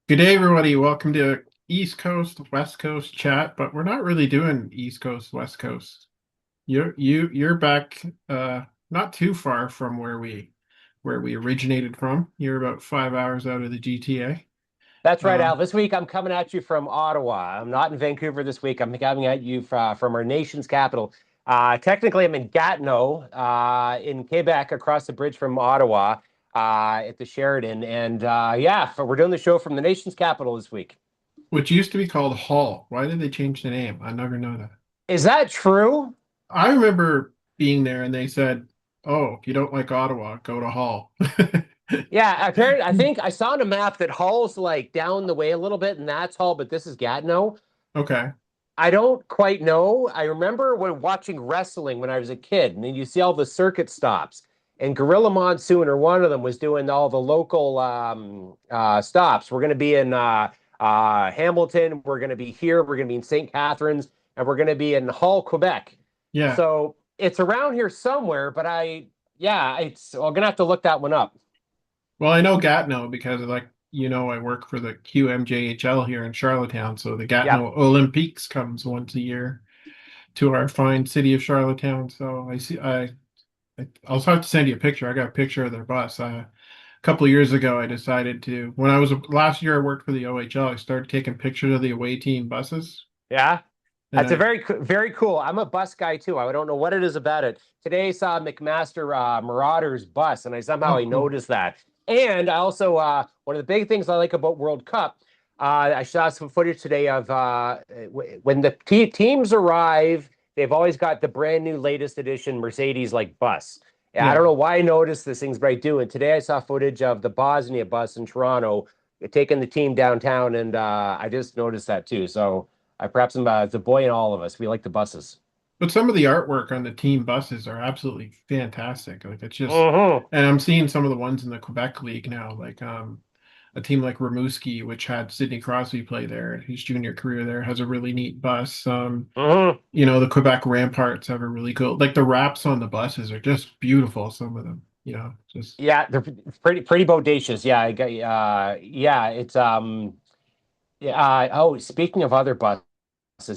Good day, everybody. Welcome to East Coast, West Coast chat, but we're not really doing East Coast, West Coast. You're back not too far from where we originated from. You're about 5 hours out of the GTA. That's right, Uh, Al. This week I'm coming at you from Ottawa. I'm not in Vancouver this week. I'm coming at you from our nation's capital. Technically, I'm in Gatineau, in Quebec, across the bridge from Ottawa, at the Sheridan. And yeah, we're doing the show from the nation's capital this week. which used to be called Hull. Why did they change the name? I never know that. Is that true? I remember being there and they said, "Oh, if you don't like Ottawa, go to Hull." Yeah, apparently, I think I saw on a map that Hull's like down the way a little bit, and that's Hull, but this is Gatineau. Okay. I don't quite know. I remember when watching wrestling when I was a kid, and then you see all the circuit stops. And Gorilla Monsoon, or one of them, was doing all the local stops. We're going to be in Hamilton. We're going to be here. We're going to be in St. Catharines, and we're going to be in Hull, Quebec. Yeah. So it's around here somewhere. But I'm gonna have to look that one up. Well, I know Gatineau because I work for the QMJHL here in Charlottetown. So the Yep. Gatineau Olympiques comes once a year to our fine city of Charlottetown. So I'll have to send you a picture. I got a picture of their bus. A couple of years ago, I decided when I was last year, I worked for the OHL. I started taking pictures of the away team buses. Yeah. And That's a very cool. I'm a bus guy too. I don't know what it is about it. Today I saw McMaster Marauders bus, and I oh, cool. noticed that. And I also one of the big things I like about World Cup. I saw some footage today of when the teams arrive. They've always got the brand new latest edition Mercedes like bus. I Yeah. don't know why I noticed these things, but I do. And today I saw footage of the Bosnia bus in Toronto taking the team downtown, and I just noticed that too. So. I perhaps am the boy in all of us. We like the buses. But some of the artwork on the team buses are absolutely fantastic. Like it's just, Hmm. and I'm seeing some of the ones in the Quebec League now, like a team like Rimouski, which had Sidney Crosby play there. His junior career there has a really neat bus. Hmm. The Quebec Ramparts have a really cool, like the wraps on the buses are just beautiful. Some of them, just Yeah, they're pretty bodacious. Yeah, yeah, it's yeah. Oh, speaking of other buses,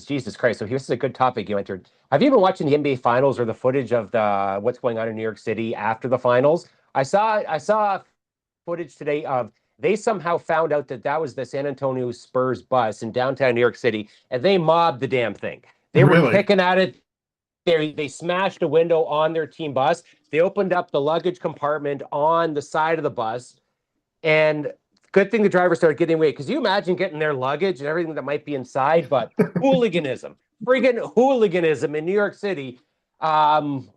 Jesus Christ! So here's a good topic you entered. Have you been watching the NBA Finals or the footage of the what's going on in New York City after the finals? I saw footage today of they somehow found out that that was the San Antonio Spurs bus in downtown New York City, and they mobbed the damn thing. They were really. picking at it. They smashed a window on their team bus. They opened up the luggage compartment on the side of the bus, and good thing the driver started getting away. Because you imagine getting their luggage and everything that might be inside, but hooliganism, friggin' hooliganism in New York City,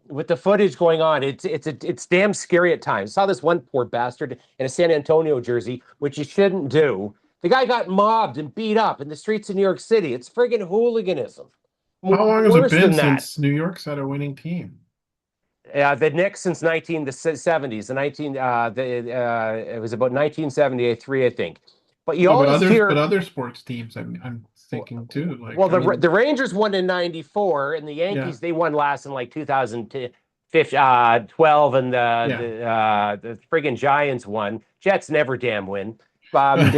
with the footage going on, it's damn scary at times. I saw this one poor bastard in a San Antonio jersey, which you shouldn't do. The guy got mobbed and beat up in the streets of New York City. It's friggin' hooliganism. How long has it Worse been than that. since New York's had a winning team? The Knicks since 1970s, it was about 1973, I think. But you No, but always other but hear, other sports teams, I'm thinking too. well, Like, I mean, the Rangers won in '94, and the yeah, Yankees they won last in like 2012, and yeah. the friggin' Giants won. Jets never damn win. But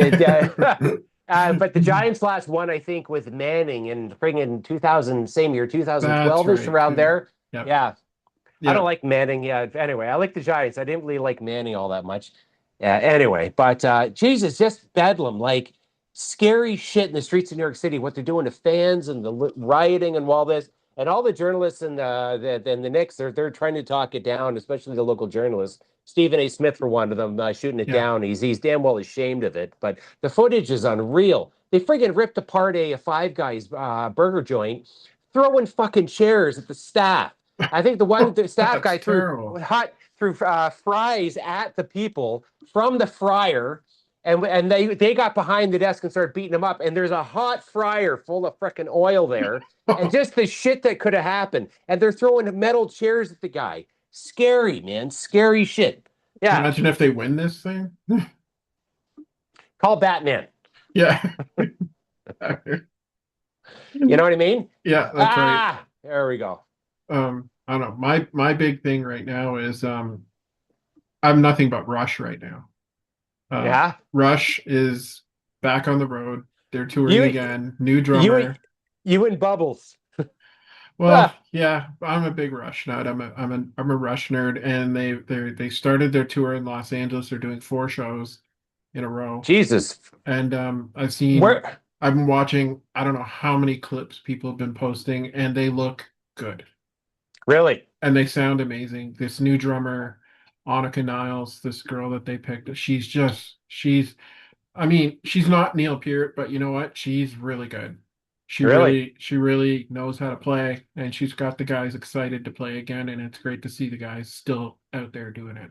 the Giants last won, I think, with Manning in friggin' 2000, same year, That's 2012-ish, right around too. there. Yep. Yeah, I don't Yep. like Manning. Yeah. Anyway, I like the Giants. I didn't really like Manning all that much. Yeah. Anyway, but Jesus, just bedlam, like scary shit in the streets of New York City. What they're doing to fans and the rioting and all this, and all the journalists and the Knicks, they're trying to talk it down, especially the local journalists. Stephen A. Smith, for one of them, shooting it Yeah. down. He's damn well ashamed of it. But the footage is unreal. They friggin' ripped apart a Five Guys burger joint, throwing fucking chairs at the staff. I think the staff That's guy threw terrible. fries at the people from the fryer, and they got behind the desk and started beating them up. And there's a hot fryer full of freaking oil there, and just the shit that could have happened. And they're throwing metal chairs at the guy. Scary, man, scary shit. Yeah, Imagine if they win this thing. call Batman. Yeah. You know what I mean? Yeah, that's right. Ah, there we go. I don't know. My big thing right now is I'm nothing but Rush right now. Uh Yeah. Rush is back on the road. They're touring You, again. New you, drummer. you and Bubbles. Well, Ah, yeah, I'm a big Rush nut. I'm a Rush nerd, and they started their tour in Los Angeles. They're doing 4 shows in a row, Jesus. and Where? I've been watching. I don't know how many clips people have been posting, and they look good, Really? and they sound amazing. This new drummer, Annika Niles, this girl that they picked, she's I mean, she's not Neil Peart, but you know what? She's really good. Really? She really knows how to play, and she's got the guys excited to play again, and it's great to see the guys still out there doing it.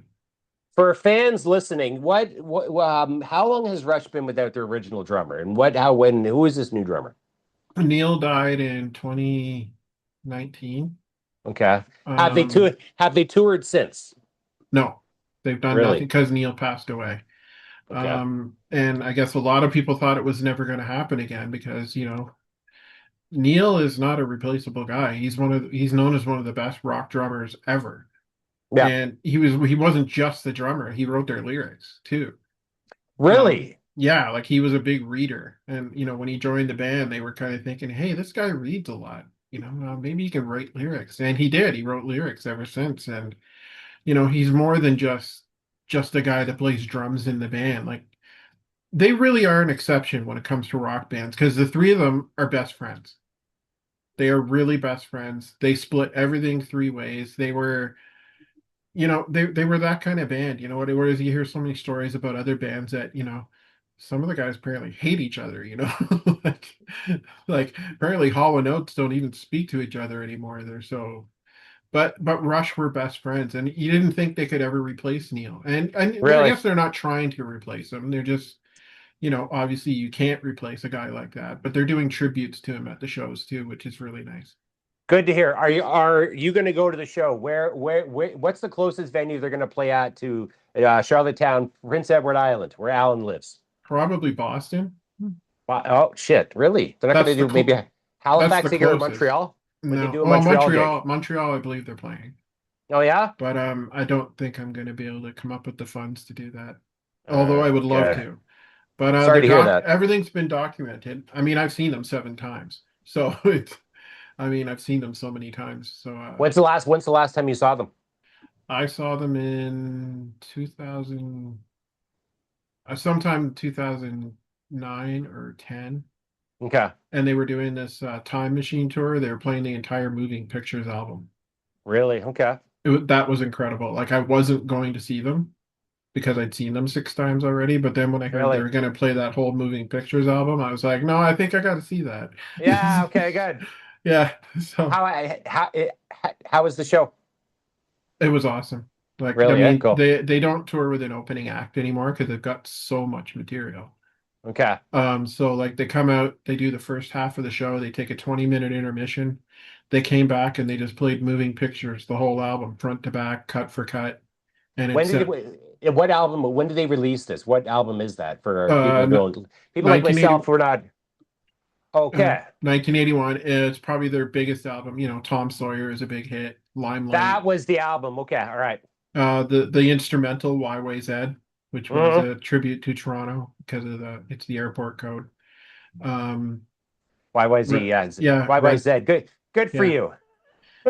For fans listening, how long has Rush been without their original drummer? And who is this new drummer? Neil died in 2019. Okay. Um, Have they toured since? no, they've done nothing Really? because Neil passed away. Okay. And I guess a lot of people thought it was never going to happen again because, Neil is not a replaceable guy. He's known as one of the best rock drummers ever. Yeah. And he wasn't just the drummer, he wrote their lyrics too. Really? Yeah, like he was a big reader. And when he joined the band, they were kind of thinking, hey, this guy reads a lot. Maybe he can write lyrics. And he did. He wrote lyrics ever since. And he's more than just a guy that plays drums in the band. Like they really are an exception when it comes to rock bands because the three of them are best friends. They are really best friends. They split everything 3 ways. They were that kind of band. Whereas you hear so many stories about other bands that, some of the guys apparently hate each other, like apparently Hall and Oates don't even speak to each other anymore. They're so but Rush were best friends, and you didn't think they could ever replace Neil. And I Really? guess they're not trying to replace him. They're just, obviously you can't replace a guy like that, but they're doing tributes to him at the shows too, which is really nice. Good to hear. Are you going to go to the show? What's the closest venue they're going to play at to Charlottetown, Prince Edward Island, where Alan lives? Probably Boston. Oh shit, really? They're not going That's to the do maybe that's the Halifax here or closest. Montreal? Would they No. do a Well, Montreal gig? Montreal, I believe they're playing. Oh yeah? But I don't think I'm going to be able to come up with the funds to do that. Although I would love Okay. to. But Sorry to hear that. everything's been documented. I mean, I've seen them 7 times. So I've seen them so many times. So When's the last time you saw them? I saw them in 2000, sometime 2009 or 10, Okay. and they were doing this Time Machine tour. They were playing the entire Moving Pictures album. Really? Okay. That was incredible. Like I wasn't going to see them because I'd seen them 6 times already. But then when I heard they Really? were going to play that whole Moving Pictures album, I was like, no, I think I got to see that. Yeah, okay, good. Yeah, so How was the show? it was awesome. Like, I Really? Yeah, mean, cool. they don't tour with an opening act anymore because they've got so much material. Okay. So like they come out, they do the first half of the show, they take a 20-minute intermission. They came back and they just played Moving Pictures, the whole album, front to back, cut for cut, and When it's did it, what album, when did they release this? What album is that for people uh who don't, people like 1980 myself who are not, okay. 1981. It's probably their biggest album. Tom Sawyer is a big hit. Limelight. That was the album. Okay. All right. The instrumental Why Way Z, which was Mm-hmm. a tribute to Toronto because of it's the airport code. Um, YYZ. re, Yeah. yeah, YYZ. Good for yeah, you.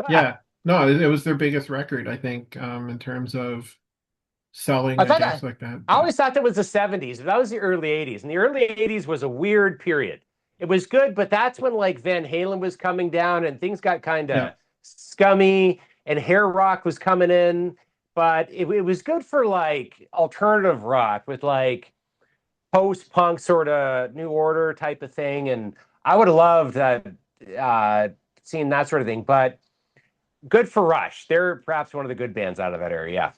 yeah. No, it was their biggest record, I think, in terms of selling, I I thought guess, that, like that. I But always thought that was the 70s, but that was the early 80s. And the early 80s was a weird period. It was good, but that's when like Van Halen was coming down and things got kind yeah, of scummy and hair rock was coming in. But it was good for like alternative rock with like post-punk sort of New Order type of thing. And I would have loved uh, seeing that sort of thing. But good for Rush. They're perhaps one of the good bands out of that area.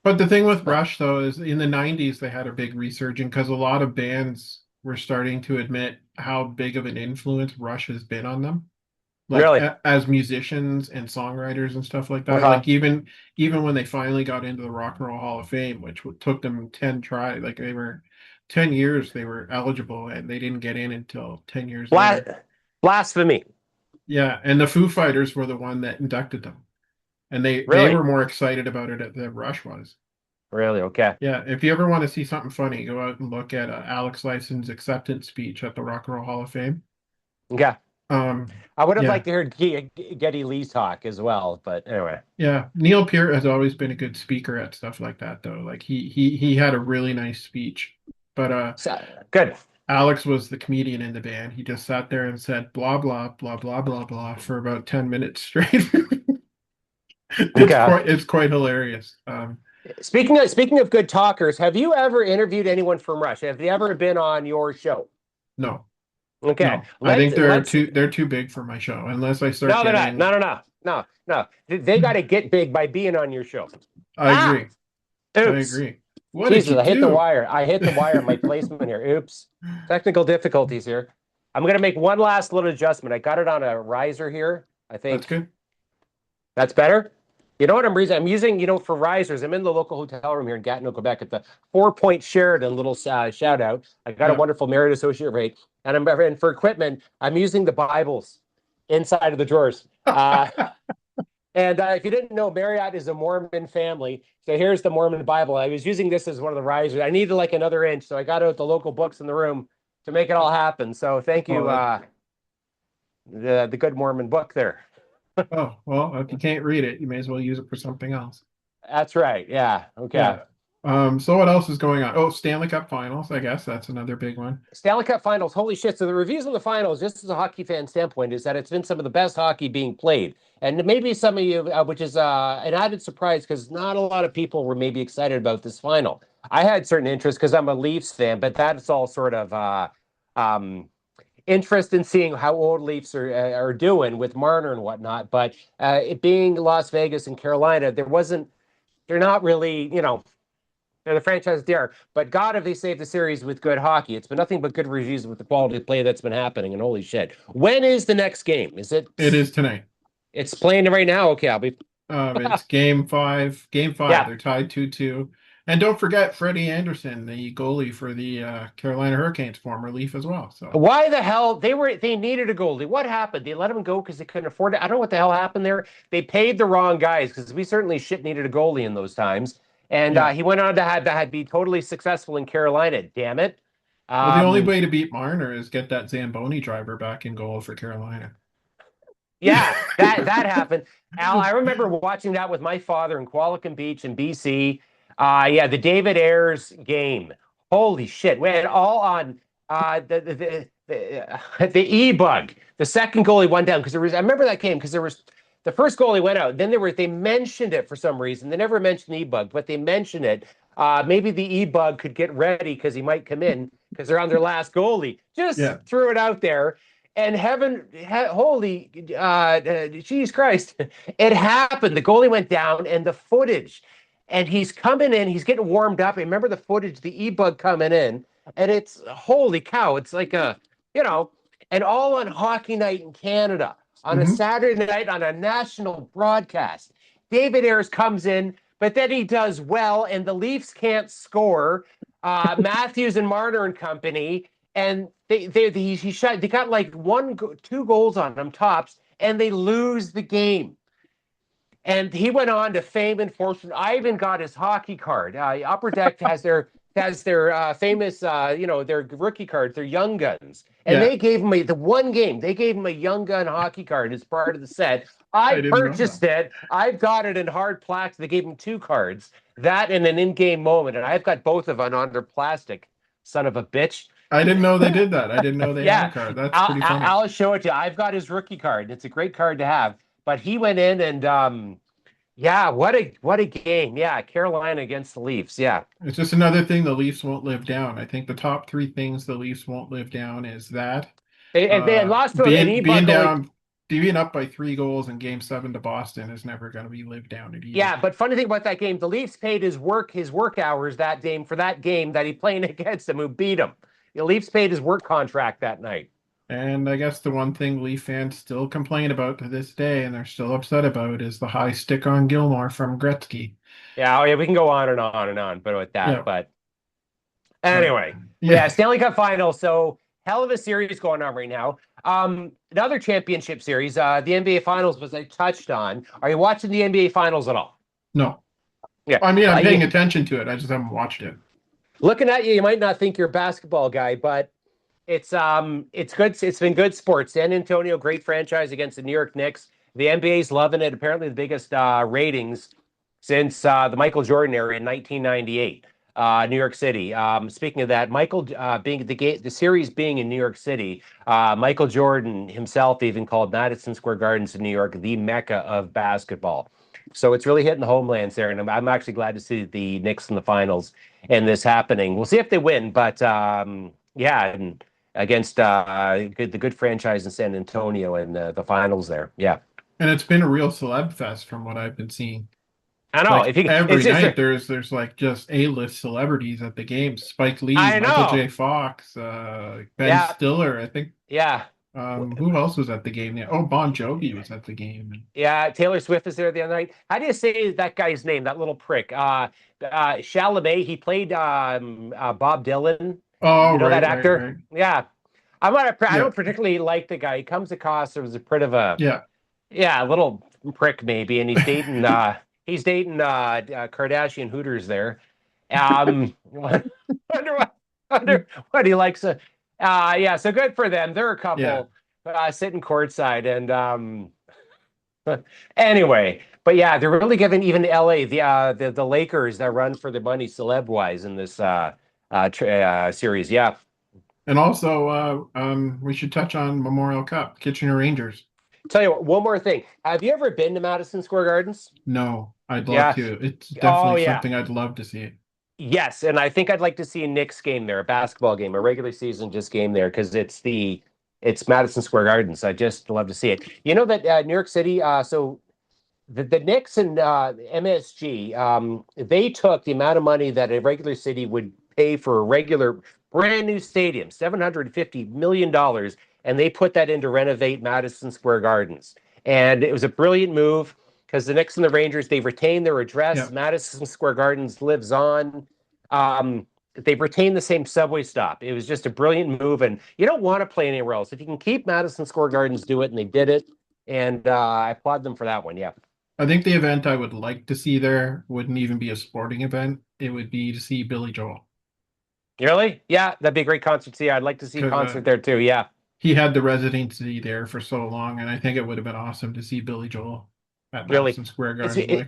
but the thing with Rush though is in the 90s they had a big resurgence because a lot of bands were starting to admit how big of an influence Rush has been on them. Like Really. as musicians and songwriters and stuff like that. Uh-huh. Like even when they finally got into the Rock and Roll Hall of Fame, which took them 10 tries, like they were 10 years they were eligible and they didn't get in until 10 years Blas- later. Blasphemy. Yeah, and the Foo Fighters were the one that inducted them. And they Really. were more excited about it than Rush was. Really? Okay. Yeah, if you ever want to see something funny, go out and look at Alex Lifeson's acceptance speech at the Rock and Roll Hall of Fame. Okay. Um, I would have yeah, liked to hear Getty Lee's talk as well, but anyway. yeah. Neil Peart has always been a good speaker at stuff like that, though. Like he had a really nice speech, but So, good. Alex was the comedian in the band. He just sat there and said blah blah blah blah blah blah for about 10 minutes straight. Okay. It's quite hilarious. Speaking of good talkers, have you ever interviewed anyone from Russia? Have they ever been on your show? No, Okay. no. I Let's think let's they're too big for my show unless I start No, they're not. getting. No. They got to get big by being on your show. I Ah, agree. I oops. agree. What did Jesus, you I hit the do? wire. I hit the wire in my placement here. Oops. Technical difficulties here. I'm gonna make one last little adjustment. I got it on a riser here. I That's think good. that's better. You know what I'm using, for risers. I'm in the local hotel room here in Gatineau, Quebec at the 4 Point Sheridan. Little shout out. I got a Yeah. wonderful Marriott Associate rate. And for equipment, I'm using the Bibles inside of the drawers. And if you didn't know, Marriott is a Mormon family. So here's the Mormon Bible. I was using this as one of the risers. I needed like another inch. So I got out the local books in the room to make it all happen. So thank Oh, you, the Good Mormon book there. well, if you can't read it, you may as well use it for something else. That's right. Yeah. Okay. Yeah. So what else is going on? Oh, Stanley Cup Finals, I guess that's another big one. Stanley Cup Finals. Holy shit. So the reviews on the finals, just as a hockey fan standpoint, is that it's been some of the best hockey being played. And maybe some of you, which is an added surprise because not a lot of people were maybe excited about this final. I had certain interest because I'm a Leafs fan, but that's all sort of um, interest in seeing how old Leafs are doing with Marner and whatnot. But it being Las Vegas and Carolina, they're not really, they're the franchise they are. But God, have they saved the series with good hockey? It's been nothing but good reviews with the quality of play that's been happening. And holy shit, when is the next game? Is it? It is tonight. It's playing right now. Okay, I'll be. It's game five. Game five. Yeah. They're tied 2-2. And don't forget Freddie Anderson, the goalie for the Carolina Hurricanes, former Leaf as well. So Why the hell they needed a goalie? What happened? They let him go because they couldn't afford it. I don't know what the hell happened there. They paid the wrong guys because we certainly shit needed a goalie in those times. And yeah. he went on to have be totally successful in Carolina. Damn it. Well, the only Um, way to beat Marner is get that Zamboni driver back in goal for Carolina. Yeah, that happened. Al, I remember watching that with my father in Qualicum Beach in BC. Yeah, the David Ayers game. Holy shit. We had all on the e-bug. The second goalie went down because I remember that game because there was the first goalie went out. Then they mentioned it for some reason. They never mentioned the e-bug, but they mentioned it. Maybe the e-bug could get ready because he might come in because they're on their last goalie. Just Yeah. threw it out there and holy, Jesus Christ, it happened. The goalie went down, and the footage, and he's coming in, he's getting warmed up. I remember the footage, the e-bug coming in, and it's holy cow. It's like you know, and all on Hockey Night in Canada on a Hmm. Saturday night on a national broadcast. David Ayers comes in, but then he does well, and the Leafs can't score. Matthews and Marner and company and they got like two goals on them tops, and they lose the game. And he went on to fame and fortune. I even got his hockey card. Upper Deck has their famous, their rookie cards, their Young Guns, and Yeah. they gave him the one game. They gave him a Young Gun hockey card as part of the set. I I didn't know that. purchased it. I've got it in hard plastic. They gave him two cards, that and an in-game moment, and I've got both of them under plastic. Son of a bitch. I didn't know they did that. I didn't know they had a Yeah, card. That's I'll, pretty I'll funny. I'll show it to you. I've got his rookie card. It's a great card to have. But he went in and yeah, what a game. Yeah, Carolina against the Leafs. Yeah. It's just another thing the Leafs won't live down. I think the top three things the Leafs won't live down is that They had lost to an being E-Buck only. down, being up by 3 goals in Game 7 to Boston is never going to be lived down at either. Yeah, but funny thing about that game, the Leafs paid his work hours that game for that game that he played against them who beat him. The Leafs paid his work contract that night. And I guess the one thing Leaf fans still complain about to this day, and they're still upset about, is the high stick on Gilmore from Gretzky. Yeah, oh yeah, we can go on and on and on, but with that. Yeah, But but anyway, yeah, yeah, Stanley Cup final. So hell of a series going on right now. Another championship series. The NBA Finals was I touched on. Are you watching the NBA Finals at all? no, Yeah. I mean, I'm paying Yeah. attention to it. I just haven't watched it. Looking at you, you might not think you're a basketball guy, but it's good. It's been good sports. San Antonio, great franchise against the New York Knicks. The NBA's loving it. Apparently, the biggest ratings since the Michael Jordan era in 1998. New York City. Speaking of that, Michael being the series being in New York City, Michael Jordan himself even called Madison Square Gardens in New York the mecca of basketball. So it's really hitting the homelands there, and I'm actually glad to see the Knicks in the finals and this happening. We'll see if they win, but yeah, and against the good franchise in San Antonio and the finals there. Yeah, And it's been a real celeb fest from what I've been seeing. I know. Like If you, every it's night there's like just A-list celebrities at the games. Spike Lee, I Michael know. J. Fox, Ben Yeah, Stiller. I think yeah, who else was at the game? Yeah. Oh, Bon Jovi was at the game. yeah. Taylor Swift is there the other night. How do you say that guy's name? That little prick. Chalamet. He played Bob Dylan. Oh, You know that right, actor? right. Yeah. I'm not. I Yeah, don't particularly like the guy. He comes across as a bit of a yeah. yeah, a little prick maybe, and he's dating Kardashian Hooters there. Wonder what he likes. Yeah, so good for them. They're a Yeah. couple sitting courtside, and anyway, but yeah, they're really giving even LA the Lakers that run for the money celeb wise in this series. Yeah, And also, we should touch on Memorial Cup, Kitchener Rangers. tell you what, one more thing. Have you ever been to Madison Square Gardens? No, I'd love Yeah. to. It's Oh definitely yeah. something I'd love to see. Yes, and I think I'd like to see a Knicks game there, a basketball game, a regular season just game there, because it's Madison Square Gardens. I just love to see it. You know that New York City, so the Knicks and MSG, they took the amount of money that a regular city would pay for a regular brand new stadium, $750 million, and they put that in to renovate Madison Square Gardens. And it was a brilliant move because the Knicks and the Rangers, they've retained their address. Yeah. Madison Square Gardens lives on. Um, they've retained the same subway stop. It was just a brilliant move, and you don't want to play anywhere else. If you can keep Madison Square Gardens, do it, and they did it. And I applaud them for that one. Yeah. I think the event I would like to see there wouldn't even be a sporting event. It would be to see Billy Joel Really? Yeah, that'd be a great concert. See, I'd like to see a because concert there too. Yeah, he had the residency there for so long, and I think it would have been awesome to see Billy Joel at really. Madison Square Is Garden. it,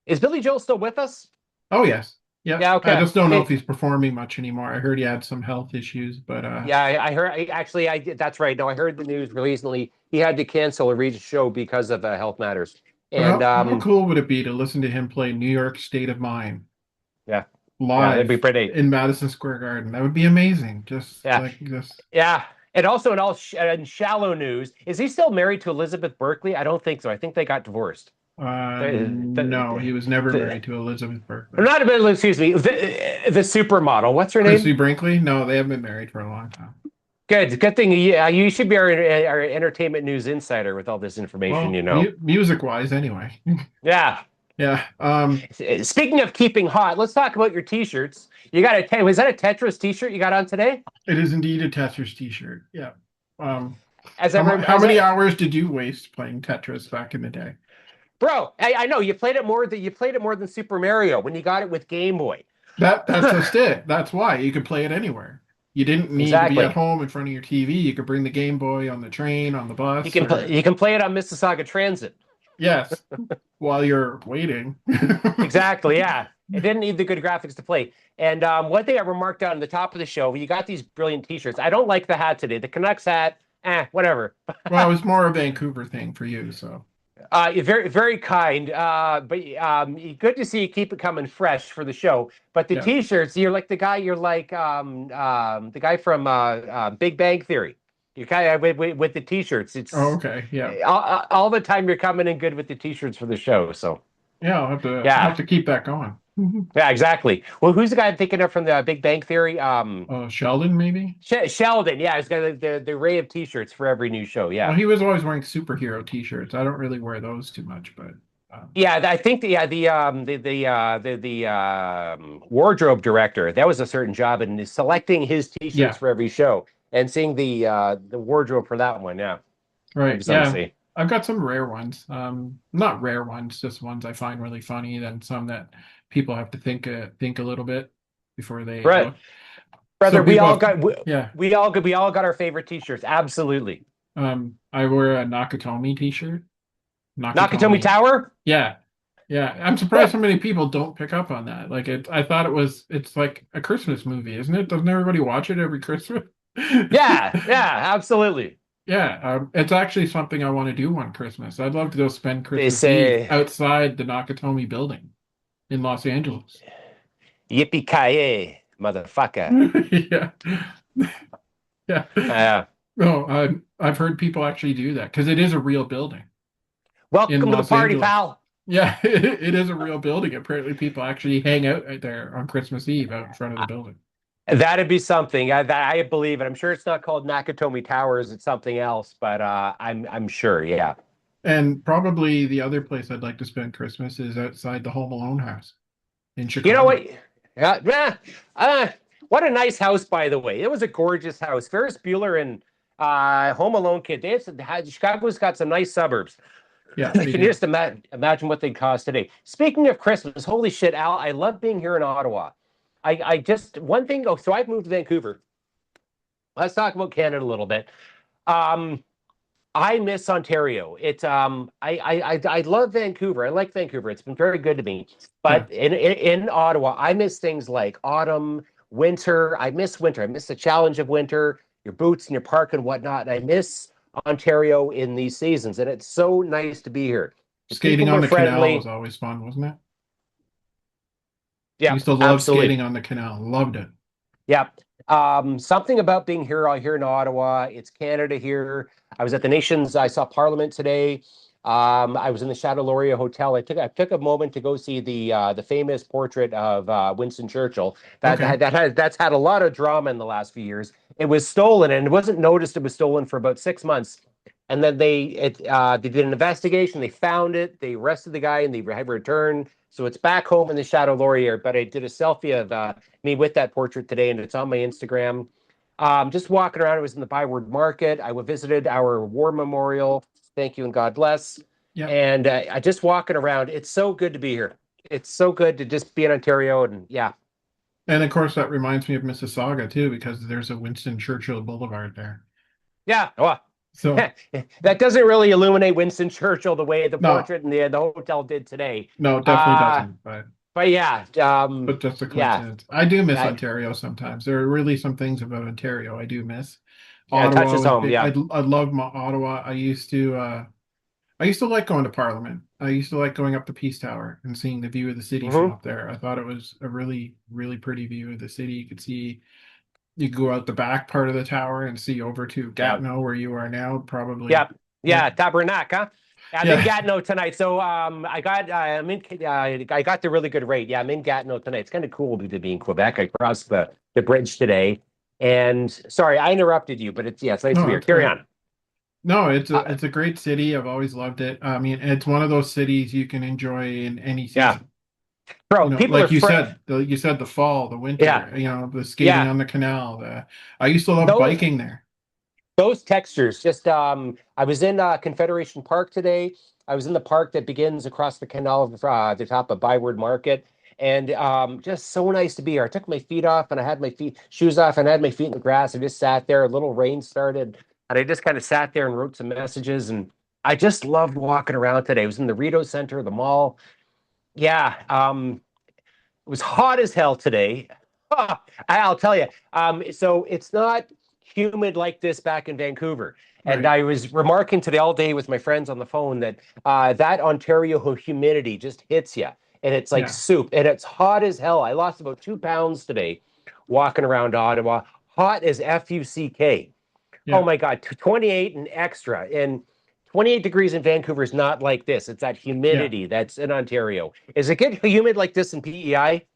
is Billy Joel still with us? Oh yes, yeah. Yeah. I Okay. just don't know if he's performing much anymore. I heard he had some health issues, but Yeah, I heard. Actually, I did. That's right. No, I heard the news recently. He had to cancel a Regis show because of health matters. but And how cool would it be to listen to him play New York State of Mind yeah, yeah, that'd be live pretty. in Madison Square Garden? That would be amazing. Just Yeah, like this. yeah. And also in shallow news, is he still married to Elizabeth Berkley? I don't think so. I think they got divorced. No, he was never The, married to Elizabeth I'm Berkley. not a bit. Excuse me. The supermodel. What's her Chrissy name? Brinkley? No, they haven't been married for a long time. Good thing. Yeah, you should be our entertainment news insider with all this information. Well, You know. music wise, anyway. Yeah. Yeah. Speaking of keeping hot, let's talk about your t-shirts. You got a was that a Tetris t-shirt you got on today? It is indeed a Tetris t-shirt. Yeah. Um, As I how as many I hours did you waste playing Tetris back in the day? bro, I know you played it more than Super Mario when you got it with Game Boy. That's just it. That's why you could play it anywhere. You didn't need to be at Exactly. home in front of your TV. You could bring the Game Boy on the train, on the bus, or You can play it on Mississauga Transit. yes, while you're waiting. Exactly. Yeah. It didn't need the good graphics to play. And one thing I remarked on the top of the show, you got these brilliant t-shirts. I don't like the hat today. The Canucks hat, whatever. Well, it was more a Vancouver thing for you, so You're very, very kind. But good to see you keep it coming fresh for the show. But the yeah. t-shirts, you're like the guy from Big Bang Theory. You kind of with the t-shirts. Oh, It's okay, yeah, all the time you're coming in good with the t-shirts for the show. So yeah. I'll yeah, have to keep that going. yeah, exactly. Well, who's the guy I'm thinking of from the Big Bang Theory? Sheldon, maybe. Sheldon. Yeah, he's got the array of t-shirts for every new show. Well, Yeah. he was always wearing superhero t-shirts. I don't really wear those too much, but Yeah, I think the wardrobe director, that was a certain job in selecting his t-shirts yeah, for every show and seeing the wardrobe for that one. Yeah, that'd right, be something to yeah. see. I've got some rare ones. Not rare ones, just ones I find really funny, then some that people have to think a little bit before they Right, look. So brother. We people all have, got yeah. we all got our favorite t-shirts. Absolutely. I wear a Nakatomi t-shirt. Nakatomi Nakatomi. Tower. Yeah. Yeah. I'm surprised so many people don't pick up on that. Like I thought it's like a Christmas movie, isn't it? Doesn't everybody watch it every Christmas? Yeah, yeah, absolutely. Yeah, it's actually something I want to do one Christmas. I'd love to go spend They Christmas Eve say outside the Nakatomi building in Los Angeles. yippee ki motherfucker. Yeah, yeah. Uh, No, I've heard people actually do that because it is a real building in Welcome to the Los party, Angeles. pal. Yeah, it is a real building. Apparently, people actually hang out right there on Christmas Eve out in front of the building. That'd be something. I believe it. I'm sure it's not called Nakatomi Towers. It's something else, but I'm sure. Yeah. And probably the other place I'd like to spend Christmas is outside the Home Alone house in You know Chicago. what? Yeah. Uh, what a nice house, by the way. It was a gorgeous house. Ferris Bueller and Home Alone kid. Chicago's got some nice suburbs. Yeah, they Can you do. just imagine what they'd cost today? Speaking of Christmas, holy shit, Al! I love being here in Ottawa. I just one thing. Oh, so I've moved to Vancouver. Let's talk about Canada a little bit. Um, I miss Ontario. I love Vancouver. I like Vancouver. It's been very good to me. Yeah. But in Ottawa, I miss things like autumn, winter. I miss winter. I miss the challenge of winter, your boots and your park and whatnot. And I miss Ontario in these seasons. And it's so nice to be here. The Skating people on are the canal was friendly. always fun, wasn't it? I Yeah, used to love absolutely. skating on the canal. Loved it. Yeah. Something about being here in Ottawa. It's Canada here. I was at the Nations. I saw Parliament today. I was in the Chateau Laurier Hotel. I took a moment to go see the famous portrait of Winston Churchill. Okay. That's had a lot of drama in the last few years. It was stolen, and it wasn't noticed. It was stolen for about 6 months, and then they did an investigation. They found it. They arrested the guy, and they have returned. So it's back home in the Chateau Laurier. But I did a selfie of me with that portrait today, and it's on my Instagram. Just walking around, I was in the Byward Market. I visited our war memorial. Thank you and God bless. Yep. And I just walking around. It's so good to be here. It's so good to just be in Ontario. And yeah, And of course, that reminds me of Mississauga too, because there's a Winston Churchill Boulevard there. yeah. Well, So that doesn't really illuminate Winston Churchill the way the no, portrait and the hotel did today. no, it definitely Uh, doesn't. but yeah, But just a yeah, coincidence. I do miss I, Ontario sometimes. There are really some things about Ontario I do miss. yeah, it Ottawa touches was home. big. Yeah. I love my Ottawa. I used to like going to Parliament. I used to like going up the Peace Tower and seeing the view of the city from Hmm. up there. I thought it was a really, really pretty view of the city. You could go out the back part of the tower and see over to Yeah. Gatineau, where you are now, probably. Yeah, Yeah, yeah, Tabernac, huh? Yeah, I'm in yeah, Gatineau tonight, so I got the really good rate. Yeah, I'm in Gatineau tonight. It's kind of cool to be in Quebec. I crossed the bridge today, and sorry, I interrupted you, but it's nice to no, be here. that's Carry great. on. No, Uh, it's a great city. I've always loved it. I mean, it's one of those cities you can enjoy in any yeah, season. bro, people are Like fr you said the fall, the yeah, winter, the skating yeah. on the canal. I used to love Those biking there. those textures. Just I was in Confederation Park today. I was in the park that begins across the canal of the top of Byward Market, and just so nice to be here. I took my feet off and I had my feet shoes off and I had my feet in the grass. I just sat there. A little rain started, and I just kind of sat there and wrote some messages. And I just loved walking around today. I was in the Rideau Center, the mall. Yeah, it was hot as hell today. Ah, I'll tell you. So it's not humid like this back in Vancouver. And Right. I was remarking today all day with my friends on the phone that that Ontario humidity just hits you, and it's like Yeah. soup, and it's hot as hell. I lost about 2 pounds today walking around Ottawa. Hot as Fuck. Oh Yeah. my God, 28 and extra. And 28 degrees in Vancouver is not like this. It's that Yeah. humidity that's in Ontario. Is it get humid like this in PEI?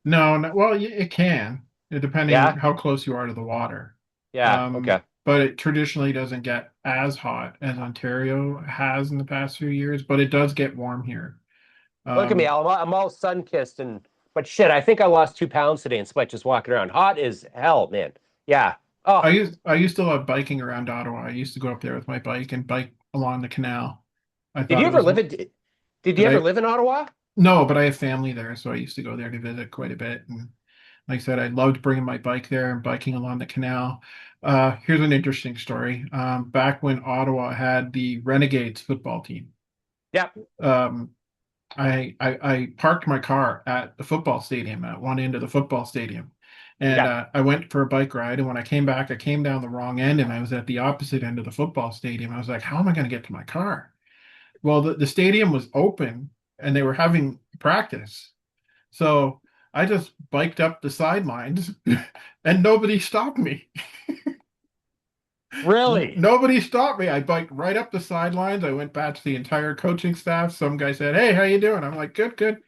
No, no, well, it can, depending Yeah. how close you are to the water. Yeah. Okay. But it traditionally doesn't get as hot as Ontario has in the past few years, but it does get warm here. Look at me, Um, Al. I'm all sun kissed and but shit, I think I lost 2 pounds today in sweat just walking around. Hot as hell, man. Yeah. Oh, I used to love biking around Ottawa. I used to go up there with my bike and along the canal. I Did thought you it ever was. live in? Did you Did ever I? live in Ottawa? No, but I have family there, so I used to go there to visit quite a bit. And like I said, I loved bringing my bike there and biking along the canal. Here's an interesting story. Back when Ottawa had the Renegades football team, Yeah, um, I parked my car at the football stadium at one end of the football stadium. And yeah. I went for a bike ride. And when I came back, I came down the wrong end and I was at the opposite end of the football stadium. I was like, how am I going to get to my car? Well, the stadium was open and they were having practice. So I just biked up the sidelines and nobody stopped me. Really? Nobody stopped me. I biked right up the sidelines. I went back to the entire coaching staff. Some guy said, "Hey, how you doing?" I'm like, "Good, good."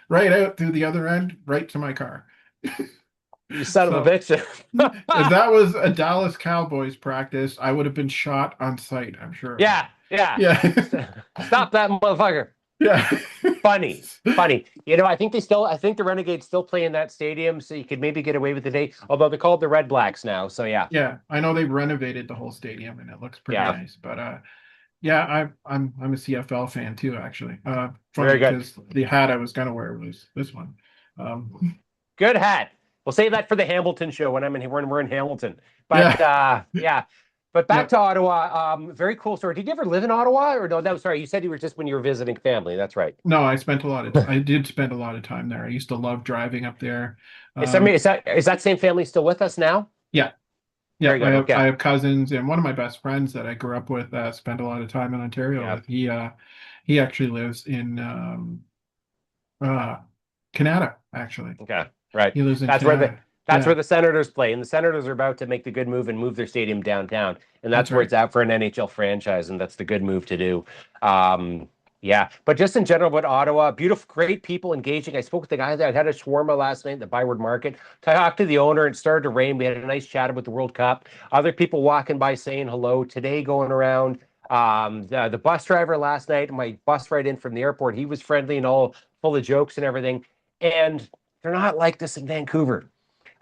Right out through the other end, right to my car. You son of a So bitch. if that was a Dallas Cowboys practice, I would have been shot on sight, I'm sure of it. Yeah, yeah. Yeah. Stop that motherfucker. Yeah. Funny, funny. I think the Renegades still play in that stadium, so you could maybe get away with the day. Although they're called the Red Blacks now, so yeah, Yeah, I know they've renovated the whole stadium and it looks pretty yeah, nice. But yeah, I'm a CFL fan too, actually. very Funny good. because the hat I was gonna wear was this one. Um, Good hat. We'll save that for the Hamilton show when we're in Hamilton. But yeah, yeah. But back yeah. to Ottawa. Very cool story. Did you ever live in Ottawa? Or no, no, sorry, you said you were just when you were visiting family. That's right. No, I did spend a lot of time there. I used to love driving up there. Is that same family still with us now? Yeah, yeah. Very good. I Okay. have cousins, and one of my best friends that I grew up with, spent a lot of time in Ontario Yeah. with. He actually lives in uh, Canada. Actually, Okay. Right. he lives in That's where the Canada. that's where Yeah, the Senators play. And the Senators are about to make the good move and move their stadium downtown. And that's that's where right. it's at for an NHL franchise, and that's the good move to do. Um, yeah. But just in general about Ottawa, beautiful, great people, engaging. I spoke with the guy that had a shawarma last night at the Byward Market. Talked to the owner. It started to rain. We had a nice chat about the World Cup. Other people walking by saying hello. Today going around. The bus driver last night, my bus ride in from the airport, he was friendly and all full of jokes and everything. And they're not like this in Vancouver.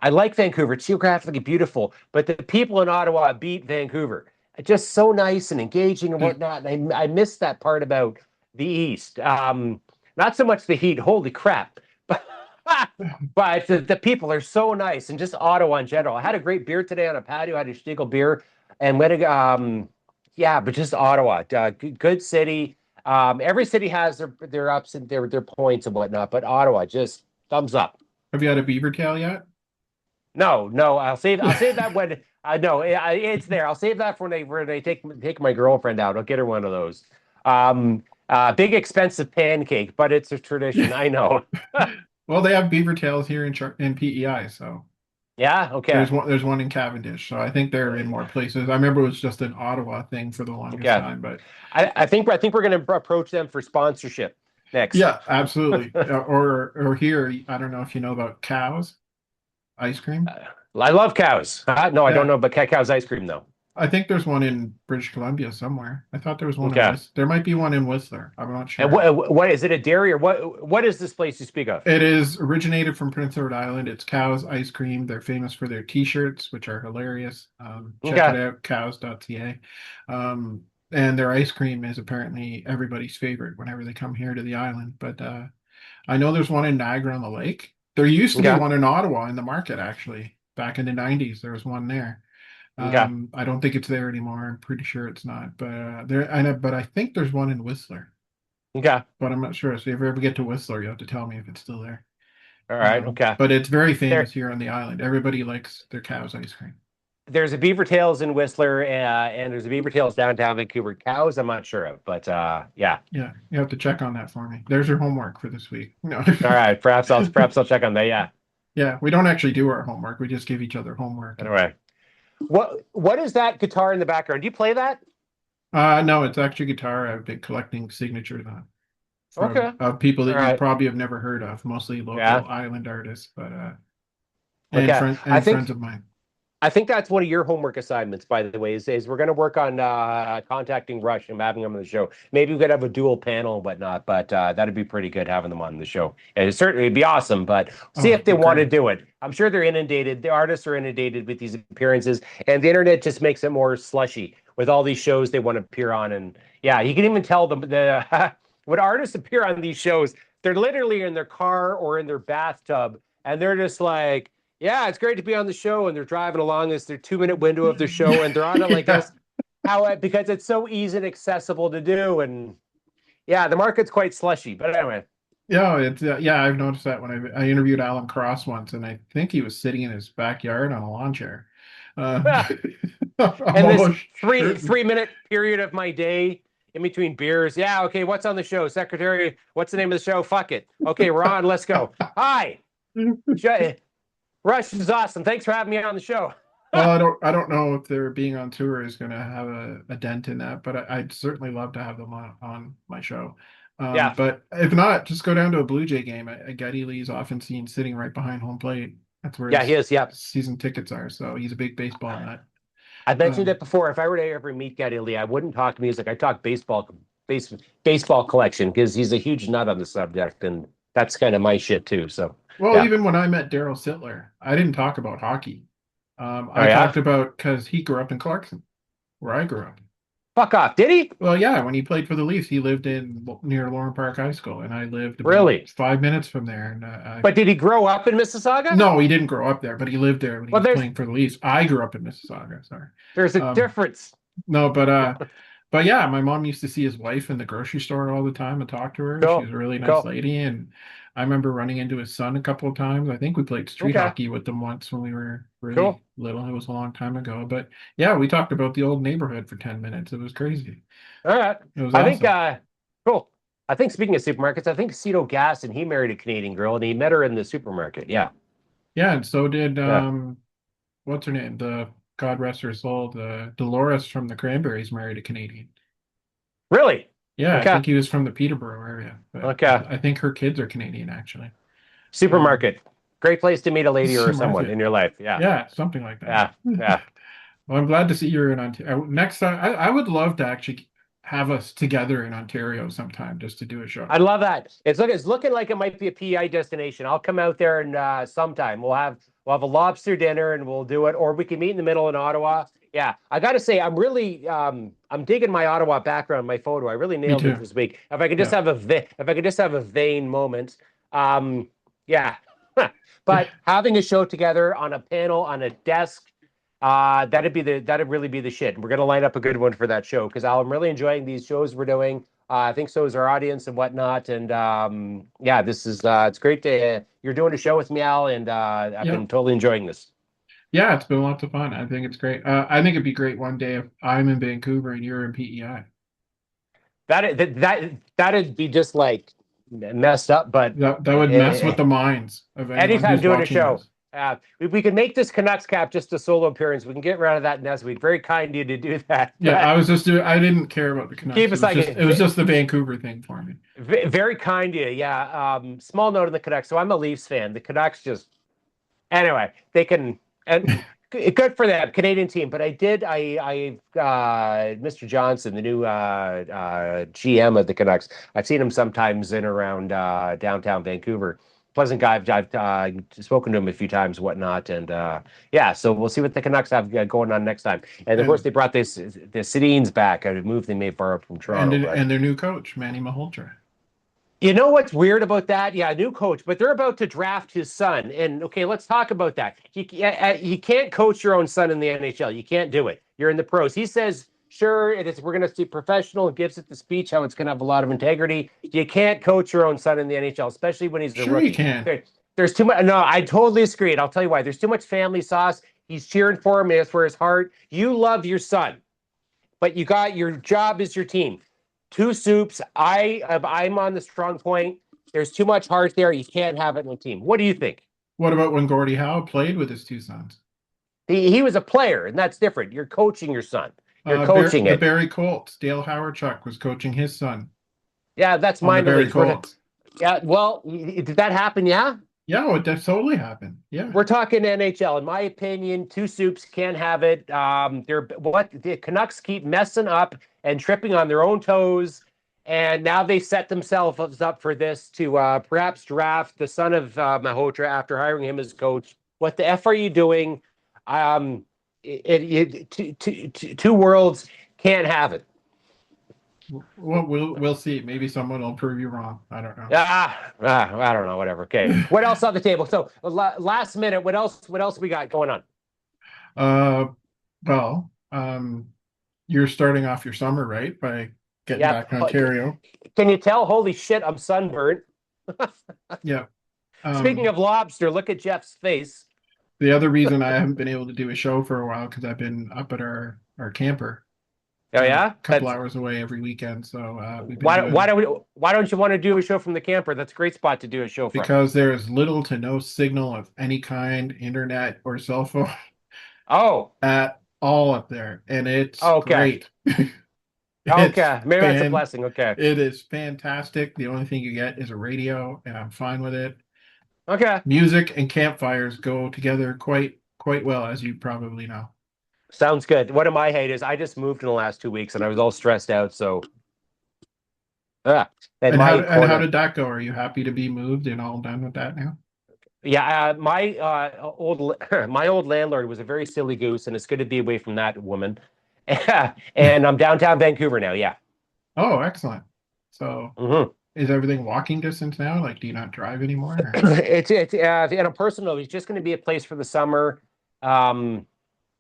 I like Vancouver. It's geographically beautiful, but the people in Ottawa beat Vancouver. It's just so nice and engaging and Yeah. whatnot. And I miss that part about the East. Not so much the heat. Holy crap. But the people are so nice and just Ottawa in general. I had a great beer today on a patio. I had a Stiegel beer and went yeah, but just Ottawa. Good city. Every city has their ups and their points and whatnot, but Ottawa just thumbs up. Have you had a beaver tail yet? No, no, I'll save that when no, it's there. I'll save that for when they take my girlfriend out. I'll get her one of those. Big expensive pancake, but it's a tradition. I know. Well, they have beaver tails here in PEI, so Yeah, okay. there's one in Cavendish. So I think they're in more places. I remember it was just an Ottawa thing for the longest Okay. time, but I think we're gonna approach them for sponsorship next. yeah, absolutely. Or here, I don't know if you know about cows ice cream. I love cows. No, I don't Yeah, know about cow's ice cream though. I think there's one in British Columbia somewhere. I thought there was one in Okay. Whistler. There might be one in Whistler. I'm not And sure. what is it a dairy or what is this place you speak of? It is originated from Prince Edward Island. It's Cows Ice Cream. They're famous for their t-shirts, which are hilarious. Check it Okay. out, cows.ca. And their ice cream is apparently everybody's favorite whenever they come here to the island. But I know there's one in Niagara on the Lake. There used to be Okay. one in Ottawa in the market, actually. Back in the 90s, there was one there. Okay. I don't think it's there anymore. I'm pretty sure it's not. But but I think there's one in Whistler, Okay. but I'm not sure. So if you ever get to Whistler, you have to tell me if it's still there. All right. Okay. But it's very famous There here on the island. Everybody likes their cow's ice cream. there's a Beaver Tails in Whistler, and there's a Beaver Tails downtown Vancouver. Cows, I'm not sure of, but yeah. Yeah, you have to check on that for me. There's your homework for this week. No. All right. Perhaps I'll check on that. Yeah. Yeah, we don't actually do our homework. We just give each other homework. Anyway, what is that guitar in the background? Do you play that? No, it's actually guitar. I've been collecting signatures on Okay. from people All that you right. probably have never heard of, mostly local Yeah. island artists, but Okay. I friends think of mine. I think that's one of your homework assignments, by the way, is we're going to work on contacting Rush and having them on the show. Maybe we could have a dual panel and whatnot, but that'd be pretty good having them on the show. And it certainly would be awesome, but see Oh, if it'd they be want to great. do it. I'm sure they're inundated. The artists are inundated with these appearances, and the internet just makes it more slushy. with all these shows they want to appear on. And yeah, you can even tell them the when artists appear on these shows, they're literally in their car or in their bathtub, and they're just like, "Yeah, it's great to be on the show." And they're driving along this their 2 minute window of the show, and they're on it like Yeah. this. Because it's so easy and accessible to do, and yeah, the market's quite slushy. But anyway, Yeah, it's yeah, I've noticed that when I interviewed Alan Cross once, and I think he was sitting in his backyard on a lawn chair. Uh, I'm and this almost three sure. three minute period of my day in between beers. Yeah, okay, what's on the show? Secretary, what's the name of the show? Fuck it. Okay, we're on. Let's go. Hi. Rush is awesome. Thanks for having me on the show. Well, I don't know if their being on tour is going to have a dent in that, but I'd certainly love to have them on my show. Yeah. But if not, just go down to a Blue Jay game. Geddy Lee's often seen sitting right behind home plate. That's where Yeah, he his is. Yeah. season tickets are. So he's a big baseball nut. I've mentioned Um, it before. If I were to ever meet Geddy Lee, I wouldn't talk music. I talk baseball collection because he's a huge nut on the subject, and that's kind of my shit too. So well, yeah. even when I met Daryl Sittler, I didn't talk about hockey. Oh I yeah. talked about because he grew up in Clarkson, where I grew up. Fuck off. Did he? Well, yeah, when he played for the Leafs, he lived in near Lauren Park High School, and I lived about Really? 5 minutes from there. And But did he grow up in Mississauga? no, he didn't grow up there, but he lived there when he Well, was playing for the Leafs. I grew up in Mississauga, sorry. there's a Um, difference. no, but yeah, my mom used to see his wife in the grocery store all the time and talk to her. She was Cool. a really nice Cool. lady, and I remember running into his son a couple of times. I think we played street Okay. hockey with them once when we were Cool. really little. It was a long time ago, but yeah, we talked about the old neighborhood for 10 minutes. It was crazy. All right. It was I think awesome. cool. I think speaking of supermarkets, I think Cito Gas and he married a Canadian girl and he met her in the supermarket. Yeah. Yeah, and so did Yeah. what's her name? The God rest her soul, the Dolores from the Cranberries married a Canadian. Really? Yeah, I Okay. think he was from the Peterborough area, but Okay. I think her kids are Canadian actually. Um, Supermarket. Great place to meet a lady or someone Market. in your life. Yeah. Yeah, something like that. Yeah. Yeah. Well, I'm glad to see you're in Ontario. Next time, I would love to actually have us together in Ontario sometime just to do a show. I love that. It's looking like it might be a PI destination. I'll come out there and sometime we'll have a lobster dinner and we'll do it, or we can meet in the middle in Ottawa. Yeah, I got to say, I'm really I'm digging my Ottawa background, my photo. I really Me nailed it too. this week. If I could just Yeah. have if I could just have a vain moment, yeah. Yeah. But having a show together on a panel on a desk, that'd really be the shit. We're gonna line up a good one for that show because I'm really enjoying these shows we're doing. I think so is our audience and whatnot. And yeah, this is it's great to you're doing a show with me, Al, and I've Yeah. been totally enjoying this. Yeah, it's been lots of fun. I think it's great. I think it'd be great one day if I'm in Vancouver and you're in PEI. That'd be just like messed up, but That would mess with the minds of anyone anytime who's doing a watching show. this. We can make this Canucks cap just a solo appearance. We can get rid of that next week. Very kind of you to do that. Yeah, I was just doing. I didn't care about the Canucks. Keep us like It was just the Vancouver thing for me. very kind of you. Yeah. Small note on the Canucks. So I'm a Leafs fan. The Canucks just anyway. They can and good for them, Canadian team. But Mr. Johnson, the new GM of the Canucks. I've seen him sometimes in around downtown Vancouver. Pleasant guy. I've spoken to him a few times, whatnot, and yeah. So we'll see what the Canucks have going on next time. And of course, And they brought the Sedins back. A move they made far up from Toronto, but and their new coach, Manny Malhotra. you know what's weird about that? Yeah, new coach, but they're about to draft his son. And okay, let's talk about that. You can't coach your own son in the NHL. You can't do it. You're in the pros. He says, sure, we're going to see professional and gives it the speech how it's going to have a lot of integrity. You can't coach your own son in the NHL, especially when he's a Sure, you rookie. can. There's too much. No, I totally agree. And I'll tell you why. There's too much family sauce. He's cheering for him. That's where his heart. You love your son, but you got your job is your team. Two soups. I'm on the strong point. There's too much heart there. You can't have it in a team. What do you think? What about when Gordie Howe played with his two sons? He was a player, and that's different. You're coaching your son. You're coaching The it. Barry Colts, Dale Hawerchuk was coaching his son Yeah, that's on the minor Barry leagues. Colts. Yeah, well, did that happen? Yeah. Yeah, well, that totally happened. Yeah. We're talking NHL. In my opinion, two soups can't have it. The Canucks keep messing up and tripping on their own toes, and now they set themselves up for this to perhaps draft the son of Mahotra after hiring him as coach. What the f are you doing? Two worlds. Can't have it. We'll see. Maybe someone will prove you wrong. I don't know. I don't know. Whatever. Okay. What else on the table? So last minute, what else? What else we got going on? Uh, well, you're starting off your summer, right? By getting Yeah. back to Ontario. Can you tell? Holy shit! I'm sunburnt. Yeah. Speaking Um, of lobster, look at Jeff's face. the other reason I haven't been able to do a show for a while because I've been up at our camper, Oh a yeah. couple That's hours away every weekend. So we've been why doing don't we? Why don't you want to do a show from the camper? That's a great spot to do a show from. because there is little to no signal of any kind, internet or cell phone Oh. at all up there, and it's Okay. great. It's Okay. Maybe that's a fan, blessing. Okay. it is fantastic. The only thing you get is a radio, and I'm fine with it. Okay. Music and campfires go together quite well, as you probably know. Sounds good. One of my hate is I just moved in the last 2 weeks and I was all stressed out. So, and And my how corner. did that go? Are you happy to be moved and all done with that now? Yeah, my my old landlord was a very silly goose, and it's good to be away from that woman. And I'm downtown Vancouver now. Yeah. Oh, excellent. So Hmm. is everything walking distance now? Like, do you not drive anymore? Or? It's on a personal note, it's just going to be a place for the summer. Um,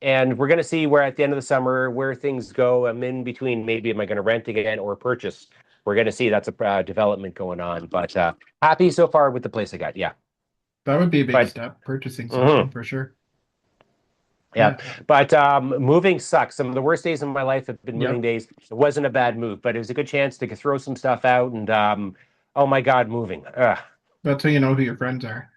and we're going to see where at the end of the summer where things go. I'm in between. Maybe am I going to rent again or purchase? We're going to see. That's a development going on, but happy so far with the place I got. Yeah, That would be a big but step, purchasing something mhm. for sure. Yeah, Yeah. but moving sucks. Some of the worst days of my life have been moving Yep. days. It wasn't a bad move, but it was a good chance to throw some stuff out. And oh my God, moving. Ugh. That's how you know who your friends are.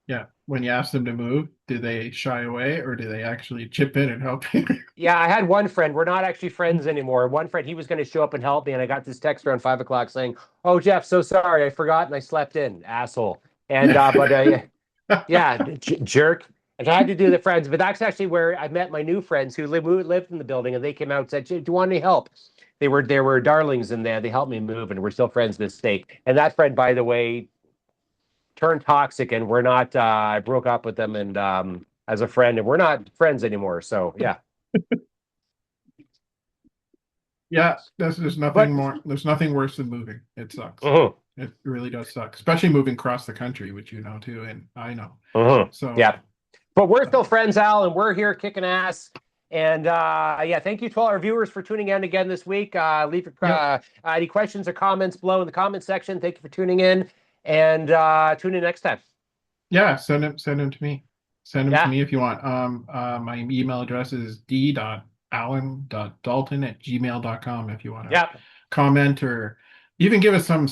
Yeah. When you ask them to move, do they shy away or do they actually chip in and help you? Yeah, I had one friend. We're not actually friends anymore. One friend, he was going to show up and help me, and I got this text around 5 o'clock saying, "Oh, Jeff, so sorry, I forgot and I slept in, asshole." And yeah, jerk. And so I had to do the friends, but that's actually where I met my new friends who lived in the building, and they came out and said, "Do you want any help?" They were darlings in there. They helped me move, and we're still friends to this day. And that friend, by the way, turned toxic, and we're not. I broke up with them, and as a friend, and we're not friends anymore. So yeah, Yeah, there's nothing but more. There's nothing worse than moving. It sucks. mhm, It really does suck, especially moving across the country, which you know too, and I know. mhm, So, yeah. But we're uh, still friends, Al, and we're here kicking ass. And yeah, thank you to all our viewers for tuning in again this week. Leave your, yep, any questions or comments below in the comment section. Thank you for tuning in, and tune in next time. yeah. Send them to me. Send them to Yeah, me if you want. My email address is d.allen.dalton@gmail.com if you want to yeah, comment or even give us some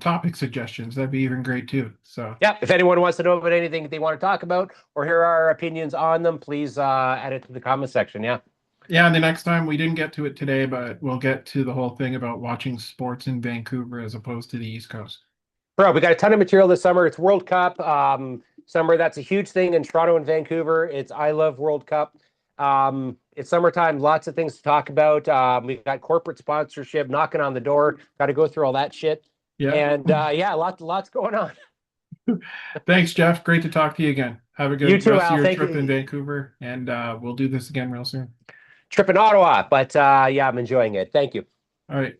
topic suggestions. That'd be even great too. So. yeah. If anyone wants to know about anything they want to talk about or hear our opinions on them, please add it to the comment section. Yeah. Yeah, and the next time we didn't get to it today, but we'll get to the whole thing about watching sports in Vancouver as opposed to the East Coast. Bro, we got a ton of material this summer. It's World Cup summer. That's a huge thing in Toronto and Vancouver. It's I love World Cup. It's summertime. Lots of things to talk about. We've got corporate sponsorship knocking on the door. Got to go through all that shit. Yeah. And yeah, lots going on. Thanks, Geoff. Great to talk to you again. Have a You good too, rest of Al. your Thank trip in you. Vancouver, and we'll do this again real soon. Trip in Ottawa, but yeah, I'm enjoying it. Thank you. All right.